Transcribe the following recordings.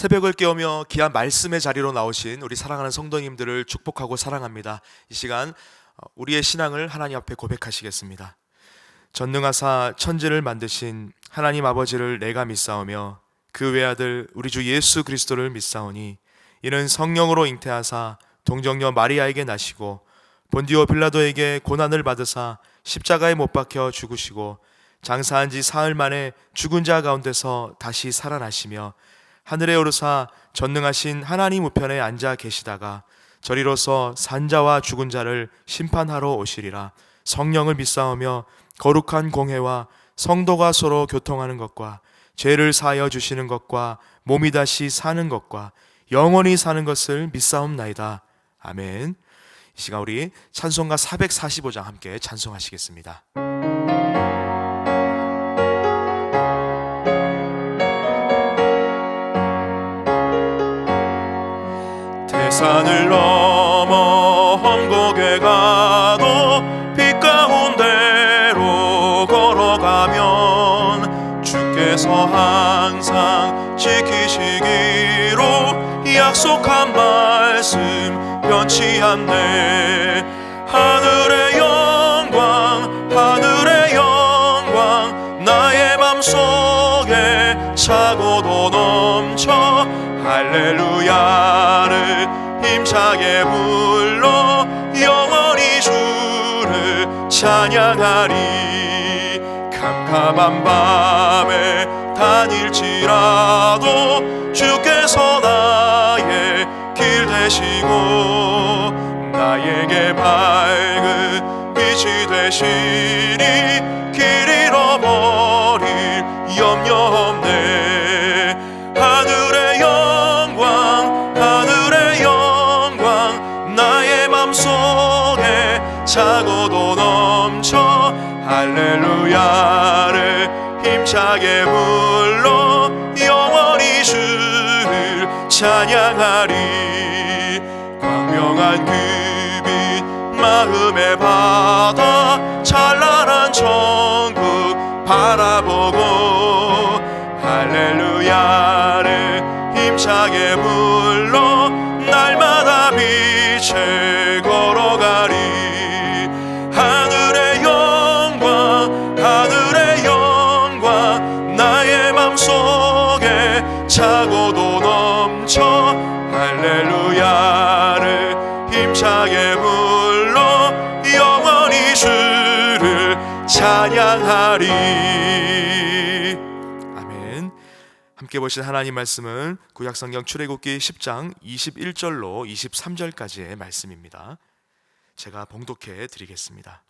새벽을 깨우며 귀한 말씀의 자리로 나오신 우리 사랑하는 성도님들을 축복하고 사랑합니다. 이 시간 우리의 신앙을 하나님 앞에 고백하시겠습니다. 전능하사 천지를 만드신 하나님 아버지를 내가 믿사오며 그 외아들 우리 주 예수 그리스도를 믿사오니 이는 성령으로 잉태하사 동정녀 마리아에게 나시고 본디오 빌라도에게 고난을 받으사 십자가에 못 박혀 죽으시고 장사한 지 사흘 만에 죽은 자 가운데서 다시 살아나시며 하늘에 오르사 전능하신 하나님 우편에 앉아 계시다가 저리로서 산자와 죽은 자를 심판하러 오시리라. 성령을 믿사오며 거룩한 공회와 성도가 서로 교통하는 것과 죄를 사하여 주시는 것과 몸이 다시 사는 것과 영원히 사는 것을 믿사옵나이다. 아멘. 이 시간 우리 찬송가 445장 함께 찬송하시겠습니다. 산을 넘어 험곡에 가도 빛 가운데로 걸어가면 주께서 항상 지키시기로 약속한 말씀 변치 않네. 하늘의 영광 나의 맘속에 차고도 넘쳐 할렐루야를 힘차게 불러 영원히 주를 찬양하리. 캄캄한 밤에 다닐지라도 주께서 나의 길 되시고 나에게 밝은 빛이 되시니 길 잃어버릴 염려 없네. 하늘의 영광 나의 맘속에 차고도 넘쳐 할렐루야를 힘차게 불러 영원히 주를 찬양하리. 광명한 그 빛 마음의 바다 찬란한 천국 바라보고 할렐루야를 힘차게 불러 날마다 빛에 걸어가리. 하늘의 영광 나의 맘속에 차고도 넘쳐 할렐루야를 힘차게 불러 영원히 주를 찬양하리. 아멘. 함께 보신 하나님 말씀은 구약성경 출애굽기 10장 21절로 23절까지의 말씀입니다. 제가 봉독해 드리겠습니다.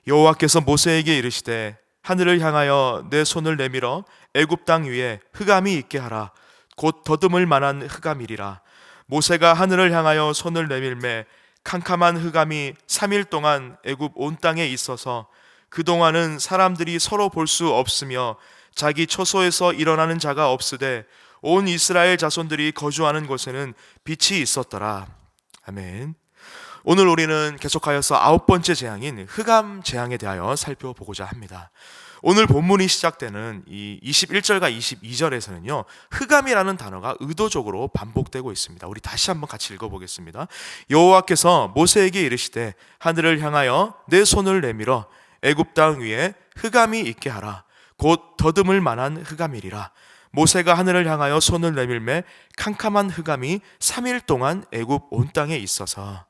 여호와께서 모세에게 이르시되 하늘을 향하여 내 손을 내밀어 애굽 땅 위에 흑암이 있게 하라. 곧 더듬을 만한 흑암이리라. 모세가 하늘을 향하여 손을 내밀매 캄캄한 흑암이 3일 동안 애굽 온 땅에 있어서 그동안은 사람들이 서로 볼 수 없으며 자기 처소에서 일어나는 자가 없으되 온 이스라엘 자손들이 거주하는 곳에는 빛이 있었더라. 아멘. 오늘 우리는 계속하여서 9번째 재앙인 흑암 재앙에 대하여 살펴보고자 합니다. 오늘 본문이 시작되는 이 21절과 22절에서는요 흑암이라는 단어가 의도적으로 반복되고 있습니다. 우리 다시 한번 같이 읽어보겠습니다. 여호와께서 모세에게 이르시되 하늘을 향하여 내 손을 내밀어 애굽 땅 위에 흑암이 있게 하라. 곧 더듬을 만한 흑암이리라. 모세가 하늘을 향하여 손을 내밀매 캄캄한 흑암이 3일 동안 애굽 온 땅에 있어서.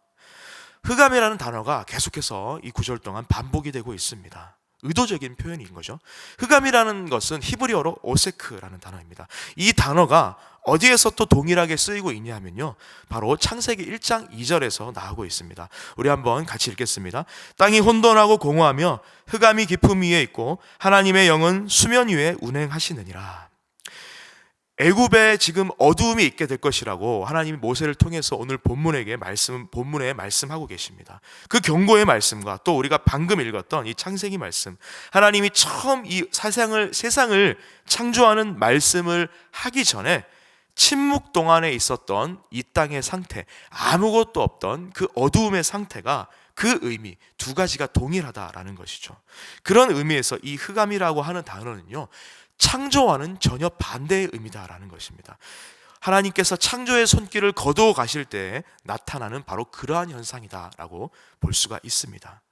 흑암이라는 단어가 계속해서 이 구절 동안 반복이 되고 있습니다. 의도적인 표현인 거죠. 흑암이라는 것은 히브리어로 오세크라는 단어입니다. 이 단어가 어디에서 또 동일하게 쓰이고 있냐면요 바로 창세기 1장 2절에서 나오고 있습니다. 우리 한번 같이 읽겠습니다. 땅이 혼돈하고 공허하며 흑암이 깊음 위에 있고 하나님의 영은 수면 위에 운행하시느니라. 애굽에 지금 어두움이 있게 될 것이라고 하나님이 모세를 통해서 오늘 본문에 말씀하고 계십니다. 그 경고의 말씀과 또 우리가 방금 읽었던 이 창세기 말씀, 하나님이 처음 이 세상을 창조하는 말씀을 하기 전에 침묵 동안에 있었던 이 땅의 상태, 아무것도 없던 그 어두움의 상태가 그 의미 두 가지가 동일하다라는 것이죠. 그런 의미에서 이 흑암이라고 하는 단어는요 창조와는 전혀 반대의 의미다라는 것입니다. 하나님께서 창조의 손길을 거두어 가실 때 나타나는 바로 그러한 현상이다라고 볼 수가 있습니다.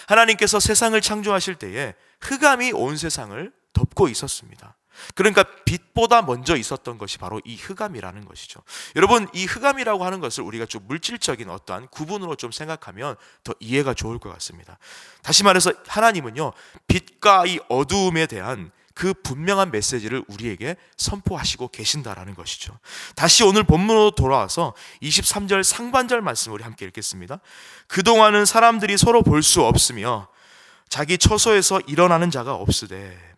하나님께서 세상을 창조하실 때에 흑암이 온 세상을 덮고 있었습니다. 그러니까 빛보다 먼저 있었던 것이 바로 이 흑암이라는 것이죠. 여러분, 이 흑암이라고 하는 것을 우리가 좀 물질적인 어떠한 구분으로 좀 생각하면 더 이해가 좋을 것 같습니다. 다시 말해서 하나님은요, 빛과 이 어두움에 대한 그 분명한 메시지를 우리에게 선포하시고 계신다라는 것이죠. 다시 오늘 본문으로 돌아와서 23절 상반절 말씀을 우리 함께 읽겠습니다. 그동안은 사람들이 서로 볼 수 없으며 자기 처소에서 일어나는 자가 없으되.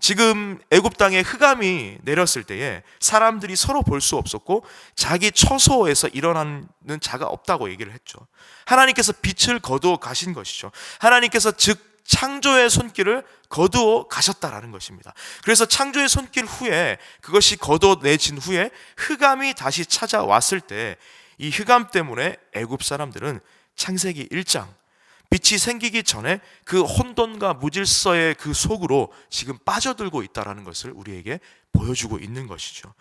지금 애굽 땅에 흑암이 내렸을 때에 사람들이 서로 볼 수 없었고 자기 처소에서 일어나는 자가 없다고 얘기를 했죠. 하나님께서 빛을 거두어 가신 것이죠. 하나님께서 즉 창조의 손길을 거두어 가셨다라는 것입니다. 그래서 창조의 손길 후에 그것이 거두어내진 후에 흑암이 다시 찾아왔을 때 이 흑암 때문에 애굽 사람들은 창세기 1장 빛이 생기기 전에 그 혼돈과 무질서의 그 속으로 지금 빠져들고 있다는 것을 우리에게 보여주고 있는 것이죠.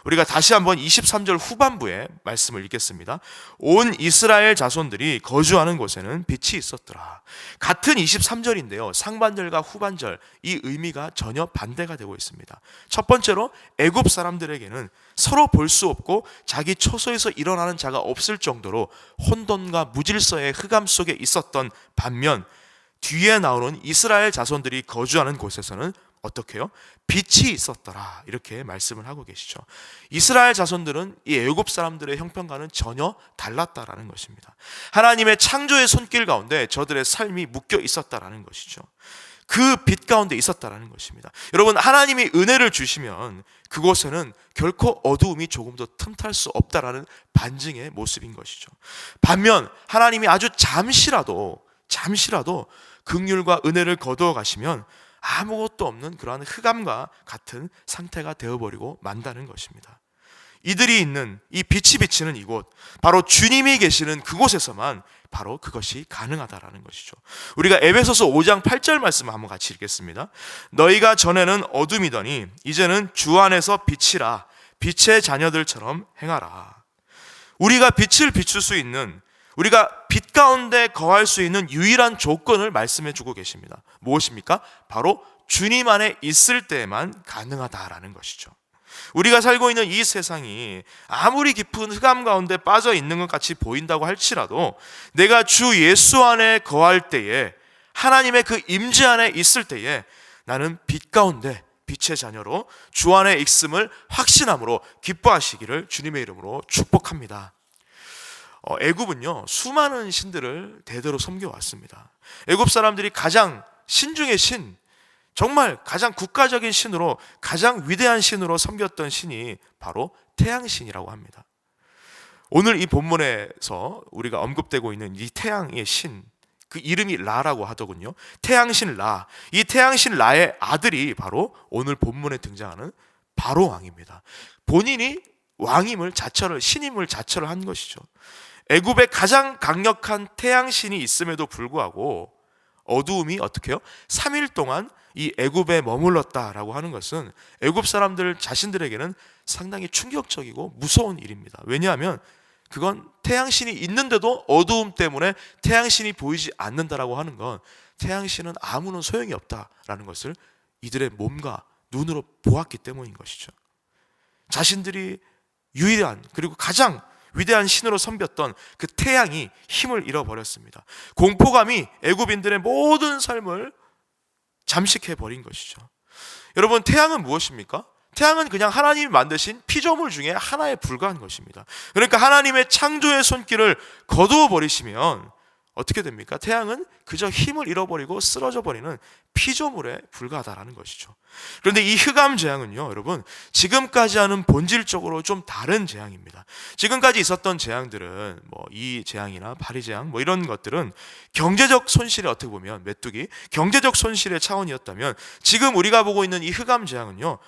우리가 다시 한번 23절 후반부의 말씀을 읽겠습니다. 온 이스라엘 자손들이 거주하는 곳에는 빛이 있었더라. 같은 23절인데요, 상반절과 후반절 이 의미가 전혀 반대가 되고 있습니다. 첫 번째로 애굽 사람들에게는 서로 볼 수 없고 자기 처소에서 일어나는 자가 없을 정도로 혼돈과 무질서의 흑암 속에 있었던 반면 뒤에 나오는 이스라엘 자손들이 거주하는 곳에서는 어떻게 해요? 빛이 있었더라, 이렇게 말씀을 하고 계시죠. 이스라엘 자손들은 이 애굽 사람들의 형편과는 전혀 달랐다라는 것입니다. 하나님의 창조의 손길 가운데 저들의 삶이 묶여 있었다라는 것이죠. 그 빛 가운데 있었다라는 것입니다. 여러분, 하나님이 은혜를 주시면 그곳에는 결코 어두움이 조금도 틈탈 수 없다라는 반증의 모습인 것이죠. 반면 하나님이 아주 잠시라도 긍휼과 은혜를 거두어 가시면 아무것도 없는 그러한 흑암과 같은 상태가 되어버리고 만다는 것입니다. 이들이 있는 이 빛이 비치는 이곳, 바로 주님이 계시는 그곳에서만 바로 그것이 가능하다라는 것이죠. 우리가 에베소서 5장 8절 말씀을 한번 같이 읽겠습니다. 너희가 전에는 어둠이더니 이제는 주 안에서 빛이라, 빛의 자녀들처럼 행하라. 우리가 빛을 비출 수 있는, 우리가 빛 가운데 거할 수 있는 유일한 조건을 말씀해 주고 계십니다. 무엇입니까? 바로 주님 안에 있을 때만 가능하다라는 것이죠. 우리가 살고 있는 이 세상이 아무리 깊은 흑암 가운데 빠져 있는 것 같이 보인다고 할지라도 내가 주 예수 안에 거할 때에, 하나님의 그 임재 안에 있을 때에 나는 빛 가운데 빛의 자녀로 주 안에 있음을 확신함으로 기뻐하시기를 주님의 이름으로 축복합니다. 애굽은요, 수많은 신들을 대대로 섬겨왔습니다. 애굽 사람들이 가장 신 중의 신, 정말 가장 국가적인 신으로, 가장 위대한 신으로 섬겼던 신이 바로 태양신이라고 합니다. 오늘 이 본문에서 우리가 언급되고 있는 이 태양의 신, 그 이름이 라라고 하더군요. 태양신 라, 이 태양신 라의 아들이 바로 오늘 본문에 등장하는 바로 왕입니다. 본인이 왕임을 자처를, 신임을 자처를 한 것이죠. 애굽에 가장 강력한 태양신이 있음에도 불구하고 어두움이 어떻게 해요? 3일 동안 이 애굽에 머물렀다라고 하는 것은 애굽 사람들 자신들에게는 상당히 충격적이고 무서운 일입니다. 왜냐하면 그건 태양신이 있는데도 어두움 때문에 태양신이 보이지 않는다라고 하는 건 태양신은 아무런 소용이 없다라는 것을 이들의 몸과 눈으로 보았기 때문인 것이죠. 자신들이 유일한, 그리고 가장 위대한 신으로 섬겼던 그 태양이 힘을 잃어버렸습니다. 공포감이 애굽인들의 모든 삶을 잠식해버린 것이죠. 여러분, 태양은 무엇입니까? 태양은 그냥 하나님이 만드신 피조물 중에 하나에 불과한 것입니다. 그러니까 하나님의 창조의 손길을 거두어 버리시면 어떻게 됩니까? 태양은 그저 힘을 잃어버리고 쓰러져 버리는 피조물에 불과하다라는 것이죠. 그런데 이 흑암 재앙은요, 여러분, 지금까지 하는 본질적으로 좀 다른 재앙입니다. 지금까지 있었던 재앙들은 이 재앙이나 바리 재앙 이런 것들은 경제적 손실에, 어떻게 보면 메뚜기 경제적 손실의 차원이었다면, 지금 우리가 보고 있는 이 흑암 재앙은요,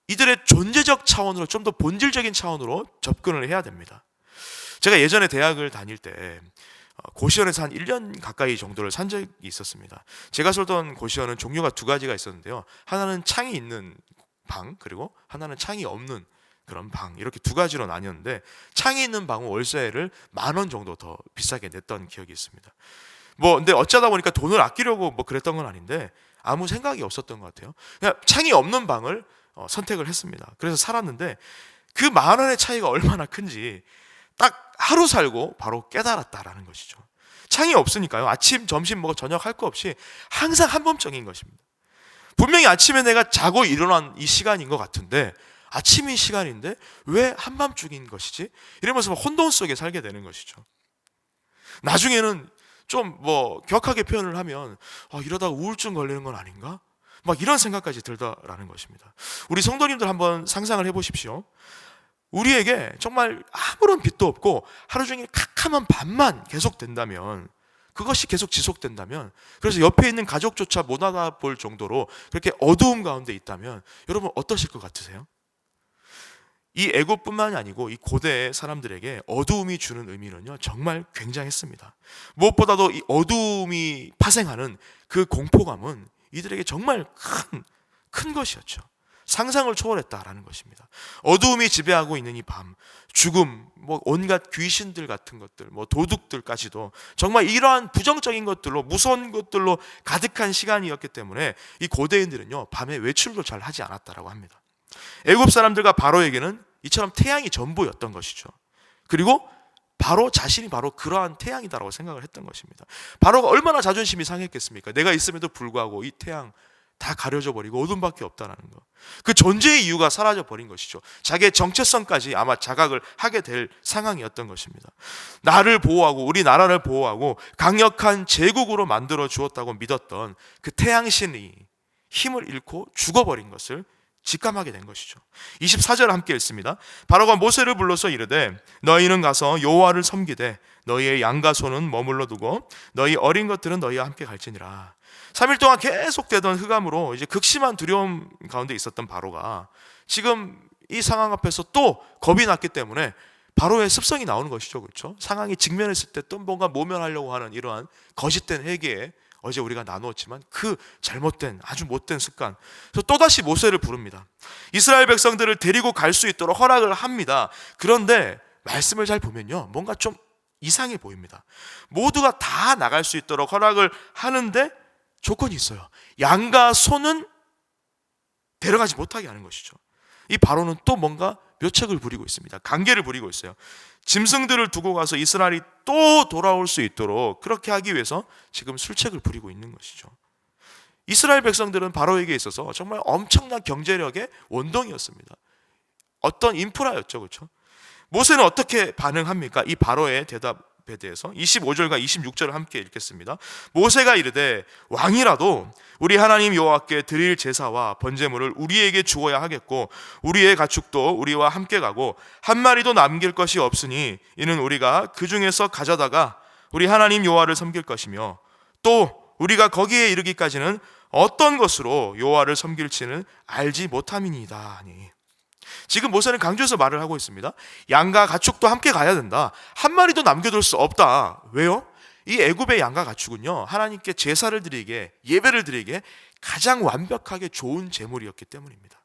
이들의 존재적 차원으로, 좀 더 본질적인 차원으로 접근을 해야 됩니다. 제가 예전에 대학을 다닐 때 고시원에서 한 1년 가까이 정도를 산 적이 있었습니다. 제가 살던 고시원은 종류가 두 가지가 있었는데요. 하나는 창이 있는 방, 그리고 하나는 창이 없는 그런 방, 이렇게 두 가지로 나뉘었는데, 창이 있는 방은 월세를 10,000원 정도 더 비싸게 냈던 기억이 있습니다. 근데 어쩌다 보니까 돈을 아끼려고 그랬던 건 아닌데 아무 생각이 없었던 것 같아요. 그냥 창이 없는 방을 선택을 했습니다. 그래서 살았는데 그 10,000원의 차이가 얼마나 큰지 딱 하루 살고 바로 깨달았다라는 것이죠. 창이 없으니까요. 아침, 점심, 저녁 할 거 없이 항상 한밤중인 것입니다. 분명히 아침에 내가 자고 일어난 이 시간인 것 같은데 아침이 시간인데 왜 한밤중인 것이지? 이러면서 혼돈 속에 살게 되는 것이죠. 나중에는 좀 격하게 표현을 하면 이러다가 우울증 걸리는 건 아닌가? 이런 생각까지 들더라는 것입니다. 우리 성도님들 한번 상상을 해보십시오. 우리에게 정말 아무런 빚도 없고 하루 종일 캄캄한 밤만 계속된다면, 그것이 계속 지속된다면, 그래서 옆에 있는 가족조차 못 알아볼 정도로 그렇게 어두움 가운데 있다면 여러분 어떠실 것 같으세요? 이 애굽뿐만이 아니고 이 고대의 사람들에게 어두움이 주는 의미는요 정말 굉장했습니다. 무엇보다도 이 어두움이 파생하는 그 공포감은 이들에게 정말 큰 것이었죠. 상상을 초월했다라는 것입니다. 어두움이 지배하고 있는 이 밤, 죽음, 온갖 귀신들 같은 것들, 도둑들까지도 정말 이러한 부정적인 것들로, 무서운 것들로 가득한 시간이었기 때문에 이 고대인들은요 밤에 외출도 잘 하지 않았다라고 합니다. 애굽 사람들과 바로에게는 이처럼 태양이 전부였던 것이죠. 그리고 바로 자신이 바로 그러한 태양이다라고 생각을 했던 것입니다. 바로가 얼마나 자존심이 상했겠습니까? 내가 있음에도 불구하고 이 태양 다 가려져 버리고 어둠밖에 없다라는 것. 그 존재의 이유가 사라져 버린 것이죠. 자기의 정체성까지 아마 자각을 하게 될 상황이었던 것입니다. 나를 보호하고 우리 나라를 보호하고 강력한 제국으로 만들어 주었다고 믿었던 그 태양신이 힘을 잃고 죽어버린 것을 직감하게 된 것이죠. 24절 함께 읽습니다. 바로가 모세를 불러서 이르되 너희는 가서 여호와를 섬기되 너희의 양과 소는 머물러 두고 너희 어린 것들은 너희와 함께 갈지니라. 3일 동안 계속되던 흑암으로 이제 극심한 두려움 가운데 있었던 바로가 지금 이 상황 앞에서 또 겁이 났기 때문에 바로의 습성이 나오는 것이죠. 그렇죠? 상황이 직면했을 때 또 뭔가 모면하려고 하는 이러한 거짓된 회개에 어제 우리가 나누었지만 그 잘못된 아주 못된 습관. 그래서 또다시 모세를 부릅니다. 이스라엘 백성들을 데리고 갈 수 있도록 허락을 합니다. 그런데 말씀을 잘 보면요 뭔가 좀 이상해 보입니다. 모두가 다 나갈 수 있도록 허락을 하는데 조건이 있어요. 양과 소는 데려가지 못하게 하는 것이죠. 이 바로는 또 뭔가 묘책을 부리고 있습니다. 관계를 부리고 있어요. 짐승들을 두고 가서 이스라엘이 또 돌아올 수 있도록 그렇게 하기 위해서 지금 술책을 부리고 있는 것이죠. 이스라엘 백성들은 바로에게 있어서 정말 엄청난 경제력의 원동이었습니다. 어떤 인프라였죠. 그렇죠? 모세는 어떻게 반응합니까? 이 바로의 대답에 대해서 25절과 26절을 함께 읽겠습니다. 모세가 이르되 왕이라도 우리 하나님 여호와께 드릴 제사와 번제물을 우리에게 주어야 하겠고 우리의 가축도 우리와 함께 가고 한 마리도 남길 것이 없으니 이는 우리가 그 중에서 가져다가 우리 하나님 여호와를 섬길 것이며 또 우리가 거기에 이르기까지는 어떤 것으로 여호와를 섬길지는 알지 못함이니이다 하니. 지금 모세는 강조해서 말을 하고 있습니다. 양과 가축도 함께 가야 된다. 한 마리도 남겨둘 수 없다. 왜요? 이 애굽의 양과 가축은요 하나님께 제사를 드리게, 예배를 드리게 가장 완벽하게 좋은 제물이었기 때문입니다.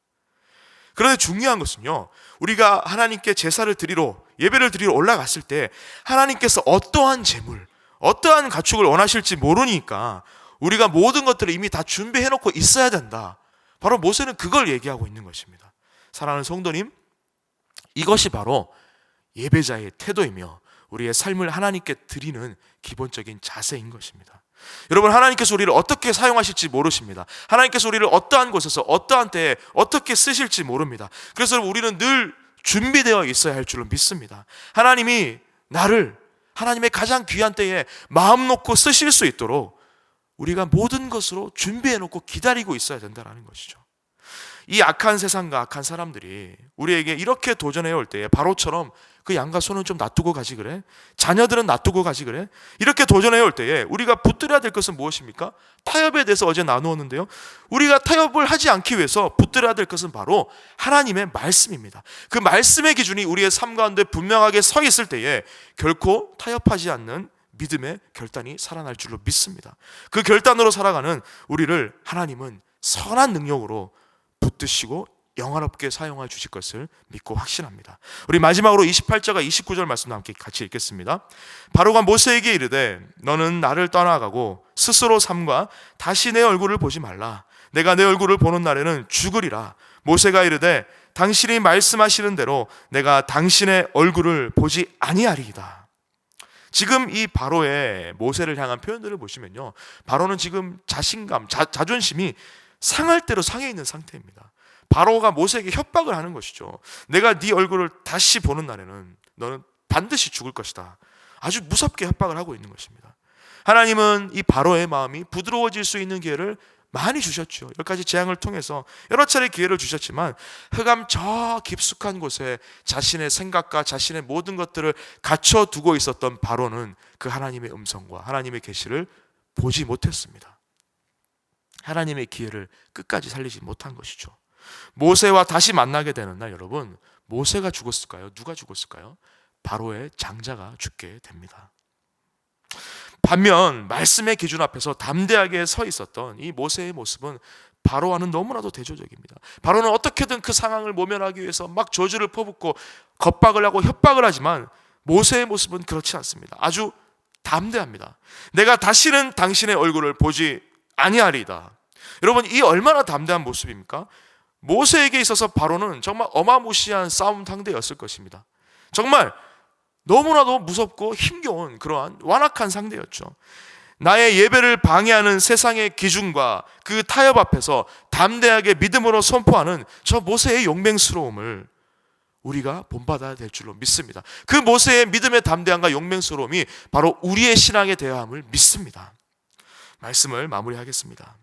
그런데 중요한 것은요 우리가 하나님께 제사를 드리러, 예배를 드리러 올라갔을 때 하나님께서 어떠한 제물, 어떠한 가축을 원하실지 모르니까 우리가 모든 것들을 이미 다 준비해놓고 있어야 된다. 바로 모세는 그걸 얘기하고 있는 것입니다. 사랑하는 성도님, 이것이 바로 예배자의 태도이며 우리의 삶을 하나님께 드리는 기본적인 자세인 것입니다. 여러분, 하나님께서 우리를 어떻게 사용하실지 모르십니다. 하나님께서 우리를 어떠한 곳에서 어떠한 때에 어떻게 쓰실지 모릅니다. 그래서 우리는 늘 준비되어 있어야 할 줄로 믿습니다. 하나님이 나를 하나님의 가장 귀한 때에 마음 놓고 쓰실 수 있도록 우리가 모든 것으로 준비해 놓고 기다리고 있어야 된다는 것이죠. 이 악한 세상과 악한 사람들이 우리에게 이렇게 도전해 올 때에 바로처럼 그 양과 소는 좀 놔두고 가지 그래? 자녀들은 놔두고 가지 그래? 이렇게 도전해 올 때에 우리가 붙들어야 될 것은 무엇입니까? 타협에 대해서 어제 나누었는데요, 우리가 타협을 하지 않기 위해서 붙들어야 될 것은 바로 하나님의 말씀입니다. 그 말씀의 기준이 우리의 삶 가운데 분명하게 서 있을 때에 결코 타협하지 않는 믿음의 결단이 살아날 줄로 믿습니다. 그 결단으로 살아가는 우리를 하나님은 선한 능력으로 붙드시고 영화롭게 사용해 주실 것을 믿고 확신합니다. 우리 마지막으로 28절과 29절 말씀도 함께 같이 읽겠습니다. 바로가 모세에게 이르되 너는 나를 떠나가고 스스로 삼가 다시 내 얼굴을 보지 말라. 내가 내 얼굴을 보는 날에는 죽으리라. 모세가 이르되 당신이 말씀하시는 대로 내가 당신의 얼굴을 보지 아니하리이다. 지금 이 바로의 모세를 향한 표현들을 보시면요, 바로는 지금 자신감, 자존심이 상할 대로 상해 있는 상태입니다. 바로가 모세에게 협박을 하는 것이죠. 내가 네 얼굴을 다시 보는 날에는 너는 반드시 죽을 것이다. 아주 무섭게 협박을 하고 있는 것입니다. 하나님은 이 바로의 마음이 부드러워질 수 있는 기회를 많이 주셨죠. 여러 가지 재앙을 통해서 여러 차례 기회를 주셨지만 흑암 저 깊숙한 곳에 자신의 생각과 자신의 모든 것들을 갖춰두고 있었던 바로는 그 하나님의 음성과 하나님의 계시를 보지 못했습니다. 하나님의 기회를 끝까지 살리지 못한 것이죠. 모세와 다시 만나게 되는 날, 여러분, 모세가 죽었을까요? 누가 죽었을까요? 바로의 장자가 죽게 됩니다. 반면 말씀의 기준 앞에서 담대하게 서 있었던 이 모세의 모습은 바로와는 너무나도 대조적입니다. 바로는 어떻게든 그 상황을 모면하기 위해서 막 저주를 퍼붓고 겁박을 하고 협박을 하지만 모세의 모습은 그렇지 않습니다. 아주 담대합니다. 내가 다시는 당신의 얼굴을 보지 아니하리이다. 여러분, 이 얼마나 담대한 모습입니까? 모세에게 있어서 바로는 정말 어마무시한 싸움 상대였을 것입니다. 정말 너무나도 무섭고 힘겨운 그러한 완악한 상대였죠. 나의 예배를 방해하는 세상의 기준과 그 타협 앞에서 담대하게 믿음으로 선포하는 저 모세의 용맹스러움을 우리가 본받아야 될 줄로 믿습니다. 그 모세의 믿음의 담대함과 용맹스러움이 바로 우리의 신앙에 대함을 믿습니다. 말씀을 마무리하겠습니다.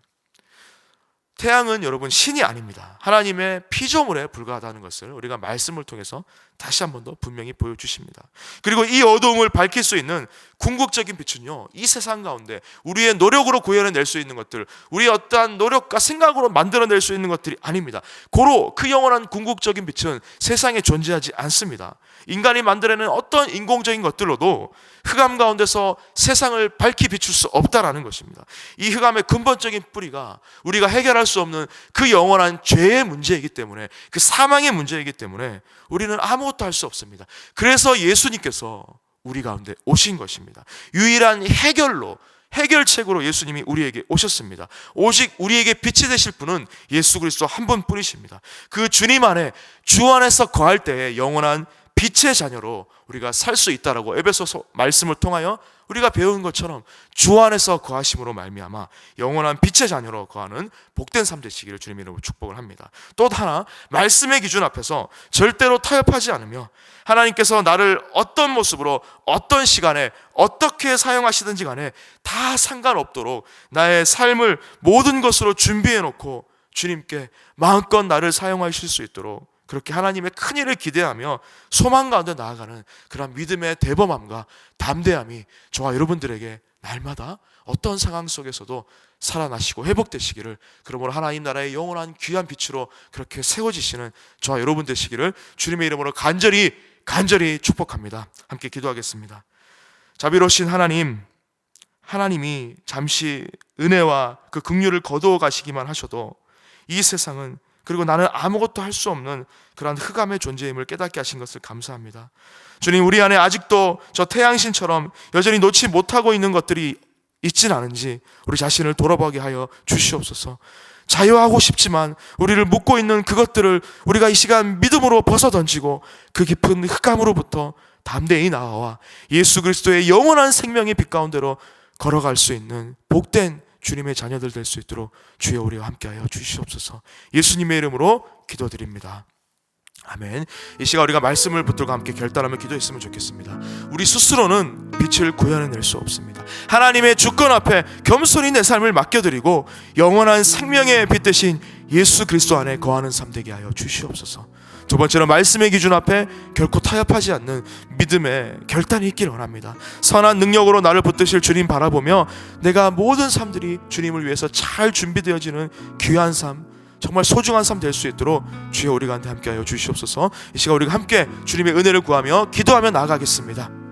태양은 여러분 신이 아닙니다. 하나님의 피조물에 불과하다는 것을 우리가 말씀을 통해서 다시 한 번 더 분명히 보여주십니다. 그리고 이 어두움을 밝힐 수 있는 궁극적인 빛은요, 이 세상 가운데 우리의 노력으로 구현해낼 수 있는 것들, 우리의 어떠한 노력과 생각으로 만들어낼 수 있는 것들이 아닙니다. 고로 그 영원한 궁극적인 빛은 세상에 존재하지 않습니다. 인간이 만들어낸 어떤 인공적인 것들로도 흑암 가운데서 세상을 밝히 비출 수 없다라는 것입니다. 이 흑암의 근본적인 뿌리가 우리가 해결할 수 없는 그 영원한 죄의 문제이기 때문에, 그 사망의 문제이기 때문에 우리는 아무것도 할 수 없습니다. 그래서 예수님께서 우리 가운데 오신 것입니다. 유일한 해결책으로 예수님이 우리에게 오셨습니다. 오직 우리에게 빛이 되실 분은 예수 그리스도 한 분뿐이십니다. 그 주님 안에, 주 안에서 거할 때에 영원한 빛의 자녀로 우리가 살 수 있다라고 에베소서 말씀을 통하여 우리가 배운 것처럼 주 안에서 거하심으로 말미암아 영원한 빛의 자녀로 거하는 복된 삶 되시기를 주님 이름으로 축복을 합니다. 또 하나, 말씀의 기준 앞에서 절대로 타협하지 않으며 하나님께서 나를 어떤 모습으로 어떤 시간에 어떻게 사용하시든지 간에 다 상관없도록 나의 삶을 모든 것으로 준비해 놓고 주님께 마음껏 나를 사용하실 수 있도록 그렇게 하나님의 큰 일을 기대하며 소망 가운데 나아가는 그런 믿음의 대범함과 담대함이 저와 여러분들에게 날마다 어떤 상황 속에서도 살아나시고 회복되시기를, 그러므로 하나님 나라의 영원한 귀한 빛으로 그렇게 세워지시는 저와 여러분 되시기를 주님의 이름으로 간절히 축복합니다. 함께 기도하겠습니다. 자비로우신 하나님이 잠시 은혜와 그 긍휼을 거두어 가시기만 하셔도 이 세상은, 그리고 나는 아무것도 할 수 없는 그러한 흑암의 존재임을 깨닫게 하신 것을 감사합니다. 주님, 우리 안에 아직도 저 태양신처럼 여전히 놓지 못하고 있는 것들이 있진 않은지 우리 자신을 돌아보게 하여 주시옵소서. 자유하고 싶지만 우리를 묶고 있는 그것들을 우리가 이 시간 믿음으로 벗어던지고 그 깊은 흑암으로부터 담대히 나아와 예수 그리스도의 영원한 생명의 빛 가운데로 걸어갈 수 있는 복된 주님의 자녀들 될 수 있도록 주여 우리와 함께하여 주시옵소서. 예수님의 이름으로 기도드립니다. 아멘. 이 시간 우리가 말씀을 붙들고 함께 결단하며 기도했으면 좋겠습니다. 우리 스스로는 빛을 구현해낼 수 없습니다. 하나님의 주권 앞에 겸손히 내 삶을 맡겨드리고 영원한 생명의 빛 대신 예수 그리스도 안에 거하는 삶 되게 하여 주시옵소서. 두 번째로, 말씀의 기준 앞에 결코 타협하지 않는 믿음의 결단이 있기를 원합니다. 선한 능력으로 나를 붙드실 주님 바라보며 내가 모든 삶들이 주님을 위해서 잘 준비되어지는 귀한 삶, 정말 소중한 삶 될 수 있도록 주여 우리가 함께하여 주시옵소서. 이 시간 우리가 함께 주님의 은혜를 구하며 기도하며 나아가겠습니다.